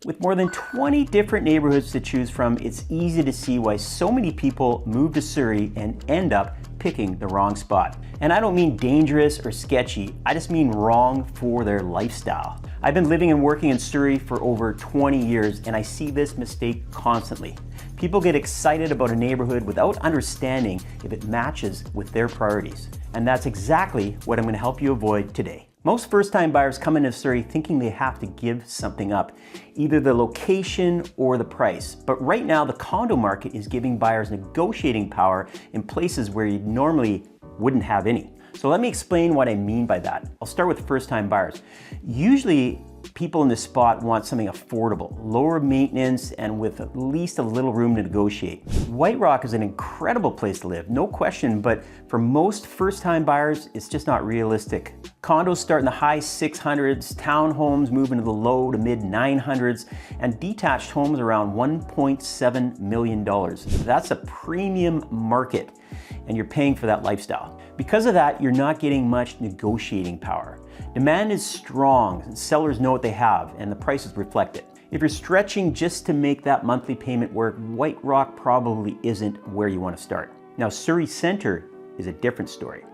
With more than 20 different neighborhoods to choose from, it's easy to see why so many people move to Surrey and end up picking the wrong spot. And I don't mean dangerous or sketchy, I just mean wrong for their lifestyle. I've been living and working in Surrey for over 20 years and I see this mistake constantly. People get excited about a neighborhood without understanding if it matches with their priorities. And that's exactly what I'm going to help you avoid today. Most first-time buyers come into Surrey thinking they have to give something up, either the location or the price. But right now, the condo market is giving buyers negotiating power in places where you normally wouldn't have any. So let me explain what I mean by that. I'll start with first-time buyers. Usually, people in this spot want something affordable, lower maintenance, and with at least a little room to negotiate. White Rock is an incredible place to live, no question, but for most first-time buyers, it's just not realistic. Condos start in the high 600s, townhomes move into the low to mid 900s, and detached homes around $1.7 million. That's a premium market, and you're paying for that lifestyle. Because of that, you're not getting much negotiating power. Demand is strong, and sellers know what they have, and the prices reflect it. If you're stretching just to make that monthly payment work, White Rock probably isn't where you want to start. Now, Surrey Center is a different story.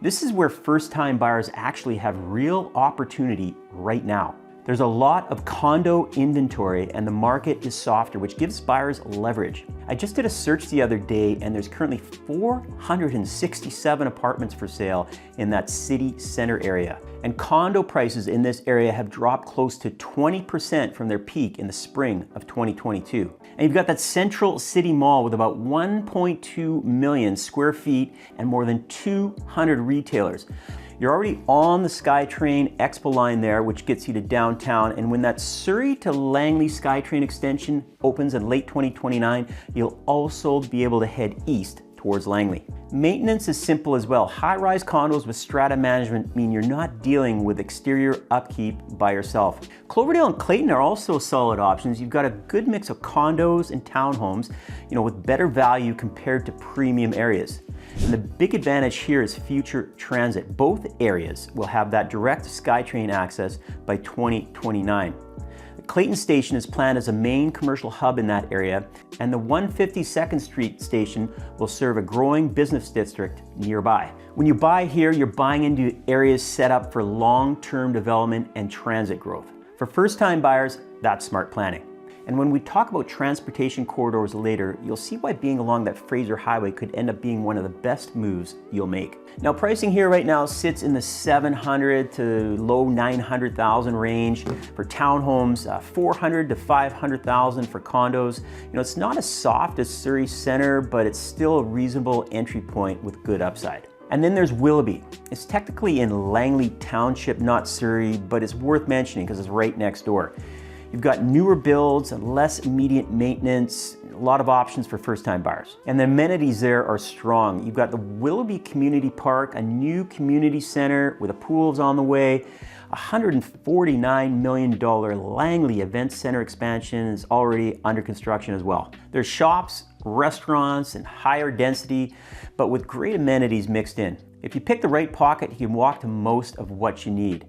This is where first-time buyers actually have real opportunity right now. There's a lot of condo inventory and the market is softer, which gives buyers leverage. I just did a search the other day and there's currently 467 apartments for sale in that city center area. And condo prices in this area have dropped close to 20% from their peak in the spring of 2022. And you've got that central city mall with about 1.2 million square feet and more than 200 retailers. You're already on the SkyTrain Expo line there, which gets you to downtown. And when that Surrey to Langley SkyTrain extension opens in late 2029, you'll also be able to head east towards Langley. Maintenance is simple as well. High-rise condos with strata management mean you're not dealing with exterior upkeep by yourself. Cloverdale and Clayton are also solid options. You've got a good mix of condos and townhomes, with better value compared to premium areas. And the big advantage here is future transit. Both areas will have that direct SkyTrain access by 2029. The Clayton station is planned as a main commercial hub in that area, and the 152nd Street station will serve a growing business district nearby. When you buy here, you're buying into areas set up for long-term development and transit growth. For first-time buyers, that's smart planning. And when we talk about transportation corridors later, you'll see why being along that Fraser Highway could end up being one of the best moves you'll make. Now, pricing here right now sits in the 700 to low 900,000 range for townhomes, 400 to 500,000 for condos. It's not as soft as Surrey Center, but it's still a reasonable entry point with good upside. And then there's Willoughby. It's technically in Langley Township, not Surrey, but it's worth mentioning because it's right next door. You've got newer builds and less immediate maintenance, a lot of options for first-time buyers. And the amenities there are strong. You've got the Willoughby Community Park, a new community center with a pool's on the way, $149 million Langley Event Center expansion is already under construction as well. There's shops, restaurants, and higher density, but with great amenities mixed in. If you pick the right pocket, you can walk to most of what you need.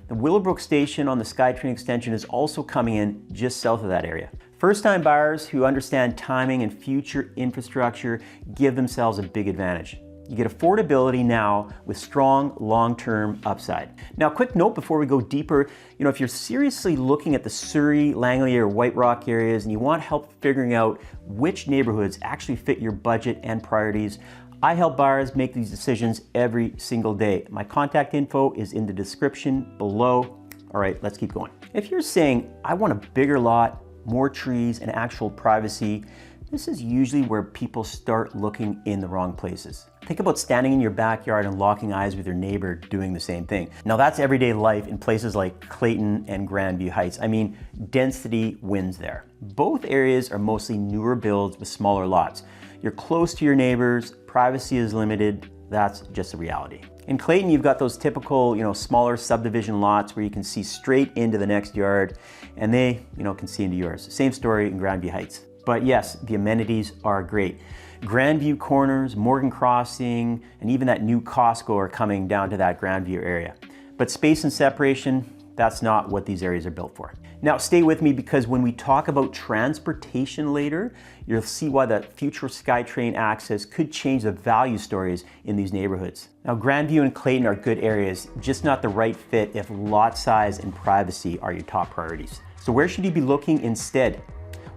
The Willowbrook station on the SkyTrain extension is also coming in just south of that area. First-time buyers who understand timing and future infrastructure give themselves a big advantage. You get affordability now with strong long-term upside. Now, quick note before we go deeper, if you're seriously looking at the Surrey, Langley, or White Rock areas and you want help figuring out which neighborhoods actually fit your budget and priorities, I help buyers make these decisions every single day. My contact info is in the description below. All right, let's keep going. If you're saying, I want a bigger lot, more trees, and actual privacy, this is usually where people start looking in the wrong places. Think about standing in your backyard and locking eyes with your neighbor doing the same thing. Now that's everyday life in places like Clayton and Grandview Heights. I mean, density wins there. Both areas are mostly newer builds with smaller lots. You're close to your neighbors, privacy is limited, that's just a reality. In Clayton, you've got those typical, smaller subdivision lots where you can see straight into the next yard and they, can see into yours. Same story in Grandview Heights. But yes, the amenities are great. Grandview Corners, Morgan Crossing, and even that new Costco are coming down to that Grandview area. But space and separation, that's not what these areas are built for. Now stay with me, because when we talk about transportation later, you'll see why the future SkyTrain access could change the value stories in these neighborhoods. Now Grandview and Clayton are good areas, just not the right fit if lot size and privacy are your top priorities. So where should you be looking instead?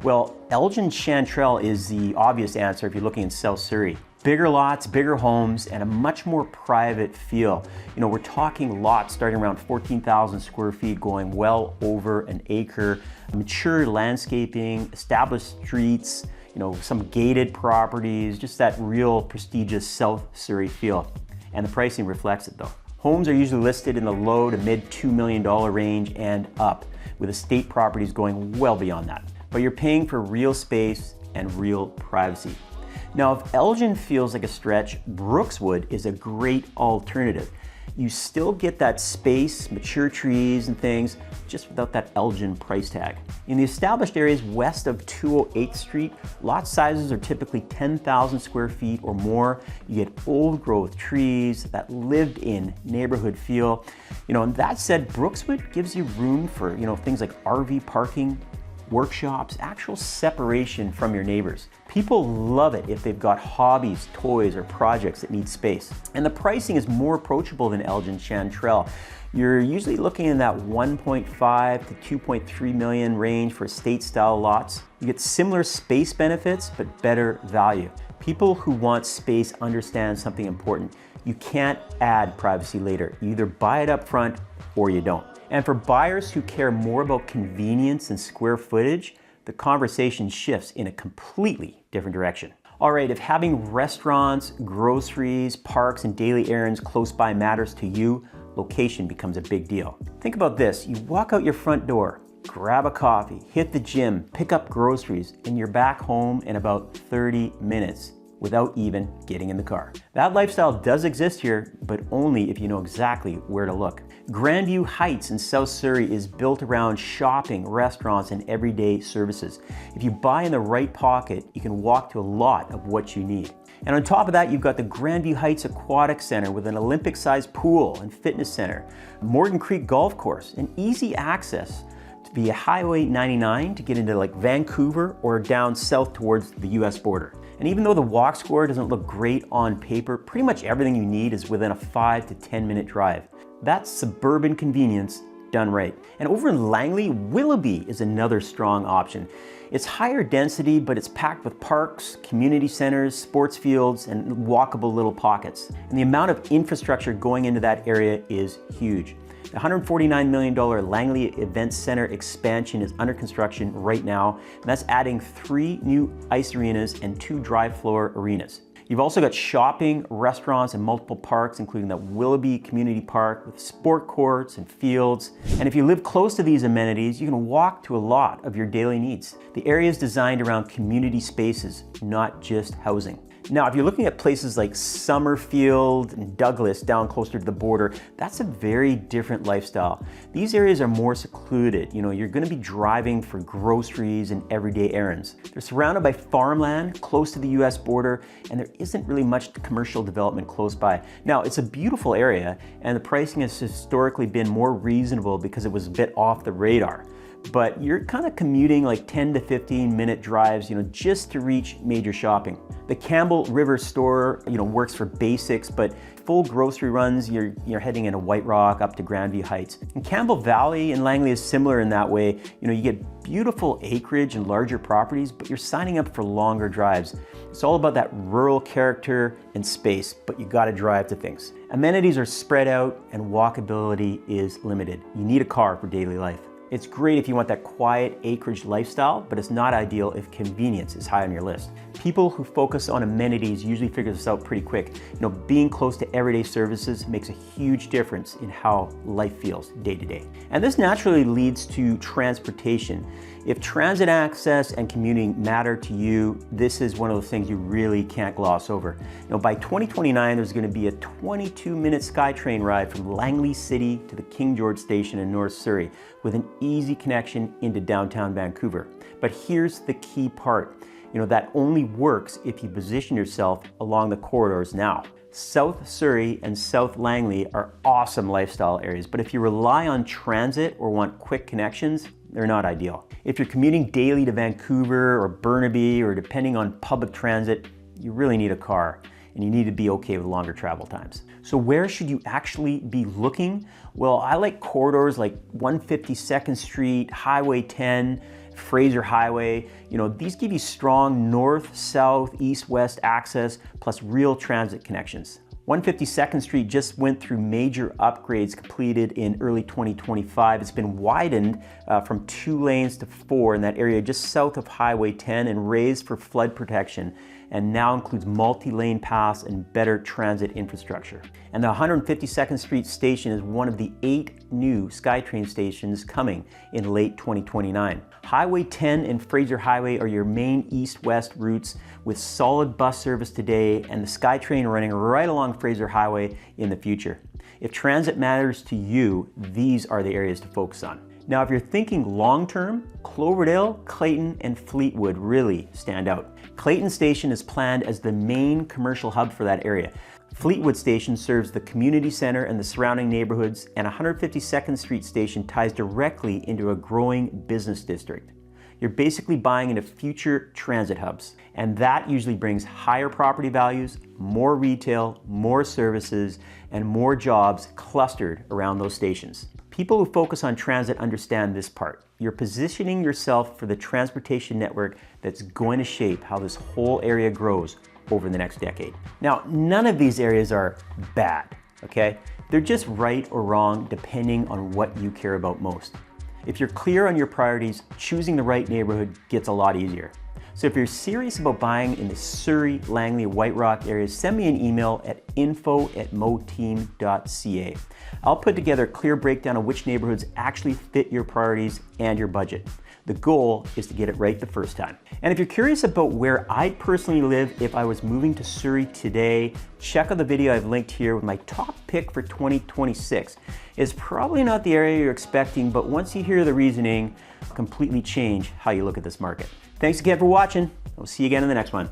Well, Elgin Chantrell is the obvious answer if you're looking in South Surrey. Bigger lots, bigger homes, and a much more private feel. You know, we're talking lots starting around 14,000 square feet, going well over an acre, mature landscaping, established streets, you know, some gated properties, just that real prestigious South Surrey feel. And the pricing reflects it though. Homes are usually listed in the low to mid $2 million range and up, with estate properties going well beyond that. But you're paying for real space and real privacy. Now, if Elgin feels like a stretch, Brookswood is a great alternative. You still get that space, mature trees and things, just without that Elgin price tag. In the established areas west of 208th Street, lot sizes are typically 10,000 square feet or more. You get old growth trees, that lived in neighborhood feel. You know, and that said, Brookswood gives you room for, you know, things like RV parking, workshops, actual separation from your neighbors. People love it if they've got hobbies, toys, or projects that need space. And the pricing is more approachable than Elgin Chantrell. You're usually looking in that 1.5 to 2.3 million range for estate style lots. You get similar space benefits, but better value. People who want space understand something important. You can't add privacy later. You either buy it up front or you don't. And for buyers who care more about convenience and square footage, the conversation shifts in a completely different direction. All right, if having restaurants, groceries, parks, and daily errands close by matters to you, location becomes a big deal. Think about this. You walk out your front door, grab a coffee, hit the gym, pick up groceries, and you're back home in about 30 minutes without even getting in the car. That lifestyle does exist here, but only if you know exactly where to look. Grandview Heights in South Surrey is built around shopping, restaurants, and everyday services. If you buy in the right pocket, you can walk to a lot of what you need. And on top of that, you've got the Grandview Heights Aquatic Center with an Olympic-sized pool and fitness center, Morgan Creek Golf Course, and easy access via Highway 99 to get into like Vancouver or down south towards the US border. And even though the walk score doesn't look great on paper, pretty much everything you need is within a 5 to 10 minute drive. That's suburban convenience done right. And over in Langley, Willoughby is another strong option. It's higher density, but it's packed with parks, community centers, sports fields, and walkable little pockets. And the amount of infrastructure going into that area is huge. The $149 million Langley Event Center expansion is under construction right now, and that's adding 3 new ice arenas and 2 dry floor arenas. You've also got shopping, restaurants, and multiple parks, including the Willoughby Community Park with sport courts and fields. And if you live close to these amenities, you can walk to a lot of your daily needs. The area is designed around community spaces, not just housing. Now, if you're looking at places like Summerfield and Douglas down closer to the border, that's a very different lifestyle. These areas are more secluded. You know, you're gonna be driving for groceries and everyday errands. They're surrounded by farmland close to the US border, and there isn't really much commercial development close by. Now, it's a beautiful area, and the pricing has historically been more reasonable because it was a bit off the radar. But you're kind of commuting like 10 to 15 minute drives, you know, just to reach major shopping. The Campbell River store, you know, works for basics, but full grocery runs, you're heading into White Rock up to Grandview Heights. And Campbell Valley in Langley is similar in that way. You know, you get beautiful acreage and larger properties, but you're signing up for longer drives. It's all about that rural character and space, but you gotta drive to things. Amenities are spread out and walkability is limited. You need a car for daily life. It's great if you want that quiet acreage lifestyle, but it's not ideal if convenience is high on your list. People who focus on amenities usually figure this out pretty quick. You know, being close to everyday services makes a huge difference in how life feels day to day. And this naturally leads to transportation. If transit access and commuting matter to you, this is one of those things you really can't gloss over. You know, by 2029, there's going to be a 22-minute SkyTrain ride from Langley City to the King George Station in North Surrey, with an easy connection into downtown Vancouver. But here's the key part. You know, that only works if you position yourself along the corridors now. South Surrey and South Langley are awesome lifestyle areas, but if you rely on transit or want quick connections, they're not ideal. If you're commuting daily to Vancouver or Burnaby, or depending on public transit, you really need a car and you need to be okay with longer travel times. So where should you actually be looking? Well, I like corridors like 152nd Street, Highway 10, Fraser Highway. You know, these give you strong north, south, east, west access, plus real transit connections. 152nd Street just went through major upgrades completed in early 2025. It's been widened from 2 lanes to 4 in that area just south of Highway 10 and raised for flood protection, and now includes multi-lane paths and better transit infrastructure. And the 152nd Street station is one of the 8 new SkyTrain stations coming in late 2029. Highway 10 and Fraser Highway are your main east-west routes with solid bus service today, and the SkyTrain running right along Fraser Highway in the future. If transit matters to you, these are the areas to focus on. Now, if you're thinking long-term, Cloverdale, Clayton, and Fleetwood really stand out. Clayton Station is planned as the main commercial hub for that area. Fleetwood Station serves the community center and the surrounding neighborhoods, and 152nd Street Station ties directly into a growing business district. You're basically buying into future transit hubs, and that usually brings higher property values, more retail, more services, and more jobs clustered around those stations. People who focus on transit understand this part. You're positioning yourself for the transportation network that's going to shape how this whole area grows over the next decade. Now, none of these areas are bad, okay? They're just right or wrong depending on what you care about most. If you're clear on your priorities, choosing the right neighborhood gets a lot easier. So if you're serious about buying in the Surrey, Langley, White Rock areas, send me an email at info@moteam.ca. I'll put together a clear breakdown of which neighborhoods actually fit your priorities and your budget. The goal is to get it right the first time. And if you're curious about where I'd personally live if I was moving to Surrey today, check out the video I've linked here with my top pick for 2026. It's probably not the area you're expecting, but once you hear the reasoning, completely change how you look at this market. Thanks again for watching. I'll see you again in the next one.